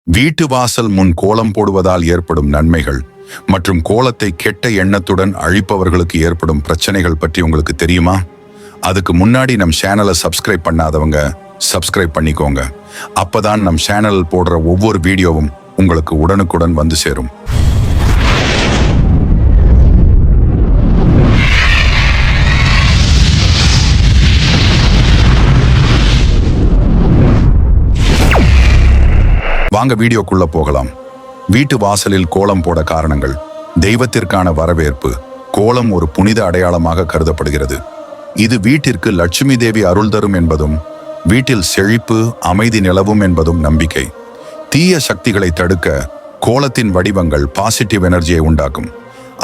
வீட்டு வாசல் முன் கோலம் போடுவதால் ஏற்படும் நன்மைகள் மற்றும் கோலத்தை கெட்ட எண்ணத்துடன் அழிப்பவர்களுக்கு ஏற்படும் பிரச்சனைகள் பற்றி உங்களுக்கு தெரியுமா? அதுக்கு முன்னாடி நம் சேனலை சப்ஸ்கிரைப் பண்ணாதவங்க சப்ஸ்கிரைப் பண்ணிக்கோங்க. அப்பதான் நம் சேனலில் போடுற ஒவ்வொரு வீடியோவும் உங்களுக்கு உடனுக்குடன் வந்து சேரும். வாங்க வீடியோக்குள்ள போகலாம். வீட்டு வாசலில் கோலம் போட காரணங்கள். தெய்வத்திற்கான வரவேற்பு. கோலம் ஒரு புனித அடையாளமாக கருதப்படுகிறது. இது வீட்டிற்கு லட்சுமி தேவி அருள் தரும் என்பதும் வீட்டில் செழிப்பு அமைதி நிலவும் என்பதும் நம்பிக்கை. தீய சக்திகளை தடுக்க கோலத்தின் வடிவங்கள் பாசிட்டிவ் எனர்ஜியை உண்டாக்கும்.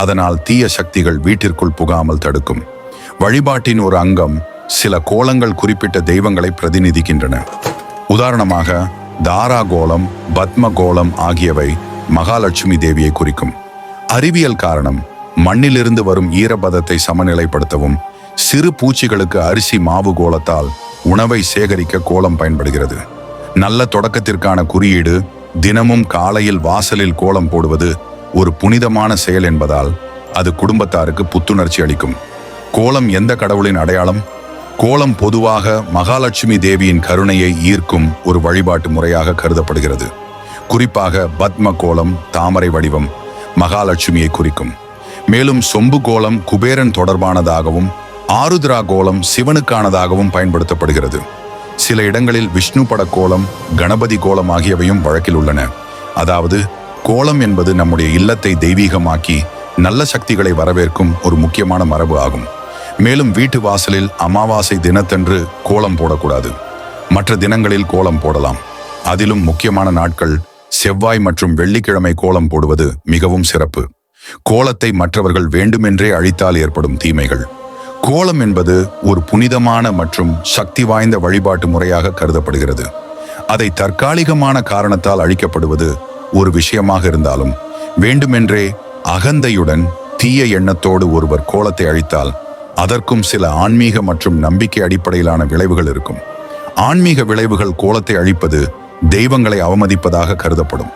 அதனால் தீய சக்திகள் வீட்டிற்குள் புகாமல் தடுக்கும். வழிபாட்டின் ஒரு அங்கம். சில கோலங்கள் குறிப்பிட்ட தெய்வங்களை பிரதிநிதிக்கின்றன. உதாரணமாக தாரா கோலம், பத்ம கோலம் ஆகியவை மகாலட்சுமி தேவியை குறிக்கும். அறிவியல் காரணம். மண்ணிலிருந்து வரும் ஈரப்பதத்தை சமநிலைப்படுத்தவும் சிறு பூச்சிகளுக்கு அரிசி மாவு கோலத்தால் உணவை சேகரிக்க கோலம் பயன்படுகிறது. நல்ல தொடக்கத்திற்கான குறியீடு. தினமும் காலையில் வாசலில் கோலம் போடுவது ஒரு புனிதமான செயல் என்பதால் அது குடும்பத்தாருக்கு புத்துணர்ச்சி அளிக்கும். கோலம் எந்த கடவுளின் அடையாளம்? கோலம் பொதுவாக மகாலட்சுமி தேவியின் கருணையை ஈர்க்கும் ஒரு வழிபாட்டு முறையாக கருதப்படுகிறது. குறிப்பாக பத்ம கோலம் தாமரை வடிவம் மகாலட்சுமியை குறிக்கும். மேலும் சொம்பு கோலம் குபேரன் தொடர்பானதாகவும் ஆருத்ரா கோலம் சிவனுக்கானதாகவும் பயன்படுத்தப்படுகிறது. சில இடங்களில் விஷ்ணு பட கோலம், கணபதி கோலம் ஆகியவையும் வழக்கில் உள்ளன. அதாவது கோலம் என்பது நம்முடைய இல்லத்தை தெய்வீகமாக்கி நல்ல சக்திகளை வரவேற்கும் ஒரு முக்கியமான மரபு ஆகும். மேலும் வீட்டு வாசலில் அமாவாசை தினத்தன்று கோலம் போடக்கூடாது. மற்ற தினங்களில் கோலம் போடலாம். அதிலும் முக்கியமான நாட்கள் செவ்வாய் மற்றும் வெள்ளிக்கிழமை கோலம் போடுவது மிகவும் சிறப்பு. கோலத்தை மற்றவர்கள் வேண்டுமென்றே அழித்தால் ஏற்படும் தீமைகள். கோலம் என்பது ஒரு புனிதமான மற்றும் சக்தி வாய்ந்த வழிபாட்டு முறையாக கருதப்படுகிறது. அதை தற்காலிகமான காரணத்தால் அழிக்கப்படுவது ஒரு விஷயமாக இருந்தாலும், வேண்டுமென்றே அகந்தையுடன் தீய எண்ணத்தோடு ஒருவர் கோலத்தை அழித்தால் அதற்கும் சில ஆன்மீக மற்றும் நம்பிக்கை அடிப்படையிலான விளைவுகள் இருக்கும். ஆன்மீக விளைவுகள். கோலத்தை அழிப்பது தெய்வங்களை அவமதிப்பதாக கருதப்படும்.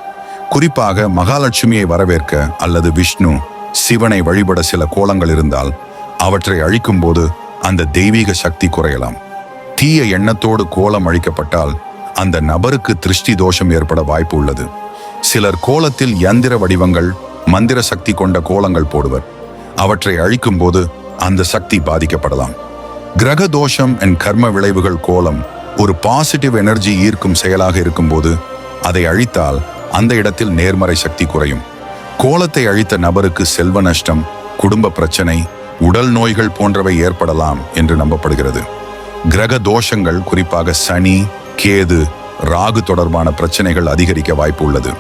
குறிப்பாக மகாலட்சுமியை வரவேற்க அல்லது விஷ்ணு சிவனை வழிபட சில கோலங்கள் இருந்தால் அவற்றை அழிக்கும் போது அந்த தெய்வீக சக்தி குறையலாம். தீய எண்ணத்தோடு கோலம் அழிக்கப்பட்டால் அந்த நபருக்கு திருஷ்டி தோஷம் ஏற்பட வாய்ப்பு உள்ளது. சிலர் கோலத்தில் யந்திர வடிவங்கள் மந்திர சக்தி கொண்ட கோலங்கள் போடுவர். அவற்றை அழிக்கும் போது அந்த சக்தி பாதிக்கப்படலாம். கிரக தோஷம் என் கர்ம விளைவுகள். கோலம் ஒரு பாசிட்டிவ் எனர்ஜி ஈர்க்கும் செயலாக இருக்கும்போது அதை அழித்தால் அந்த இடத்தில் நேர்மறை சக்தி குறையும். கோலத்தை அழித்த நபருக்கு செல்வ நஷ்டம், குடும்ப பிரச்சனை, உடல் நோய்கள் போன்றவை ஏற்படலாம் என்று நம்பப்படுகிறது. கிரக தோஷங்கள் குறிப்பாக சனி, கேது, ராகு தொடர்பான பிரச்சனைகள் அதிகரிக்க வாய்ப்பு உள்ளது.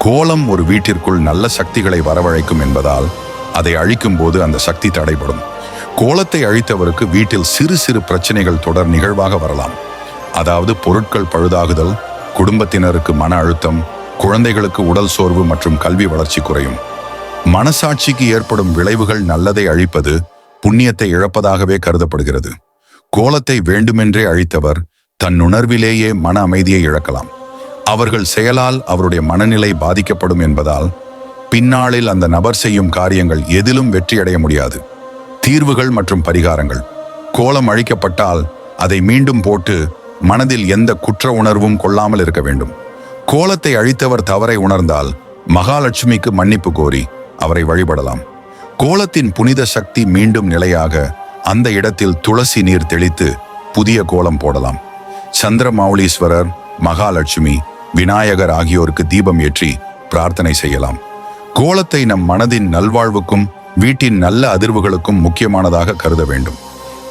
கோலம் ஒரு வீட்டிற்குள் நல்ல சக்திகளை வரவழைக்கும் என்பதால் அதை அழிக்கும் போது அந்த சக்தி தடைபடும். கோலத்தை அழித்தவருக்கு வீட்டில் சிறு சிறு பிரச்சனைகள் தொடர் நிகழ்வாக வரலாம். அதாவது பொருட்கள் பழுதாகுதல், குடும்பத்தினருக்கு மன அழுத்தம், குழந்தைகளுக்கு உடல் சோர்வு மற்றும் கல்வி வளர்ச்சி குறையும். மனசாட்சிக்கு ஏற்படும் விளைவுகள். நல்லதை அழிப்பது புண்ணியத்தை இழப்பதாகவே கருதப்படுகிறது. கோலத்தை வேண்டுமென்றே அழித்தவர் தன் உணர்விலேயே மன அமைதியை இழக்கலாம். அவர்கள் செயலால் அவருடைய மனநிலை பாதிக்கப்படும் என்பதால் பின்னாளில் அந்த நபர் செய்யும் காரியங்கள் எதிலும் வெற்றியடைய முடியாது. தீர்வுகள் மற்றும் பரிகாரங்கள். கோலம் அழிக்கப்பட்டால் அதை மீண்டும் போட்டு மனதில் எந்த குற்ற உணர்வும் கொள்ளாமல் இருக்க வேண்டும். கோலத்தை அழித்தவர் தவறை உணர்ந்தால் மகாலட்சுமிக்கு மன்னிப்பு கோரி அவரை வழிபடலாம். கோலத்தின் புனித சக்தி மீண்டும் நிலையாக அந்த இடத்தில் துளசி நீர் தெளித்து புதிய கோலம் போடலாம். சந்திரமௌலீஸ்வரர், மகாலட்சுமி, விநாயகர் ஆகியோருக்கு தீபம் ஏற்றி பிரார்த்தனை செய்யலாம். கோலத்தை நம் மனதின் நல்வாழ்வுக்கும் வீட்டின் நல்ல அதிர்வுகளுக்கும் முக்கியமானதாக கருத வேண்டும்.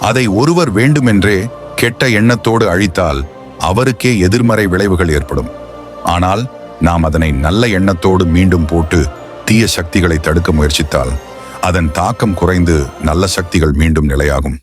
அதை ஒருவர் வேண்டுமென்றே கெட்ட எண்ணத்தோடு அழித்தால் அவருக்கே எதிர்மறை விளைவுகள் ஏற்படும். ஆனால் நாம் அதனை நல்ல எண்ணத்தோடு மீண்டும் போட்டு தீய சக்திகளை தடுக்க முயற்சித்தால் அதன் தாக்கம் குறைந்து நல்ல சக்திகள் மீண்டும் நிலையாகும்.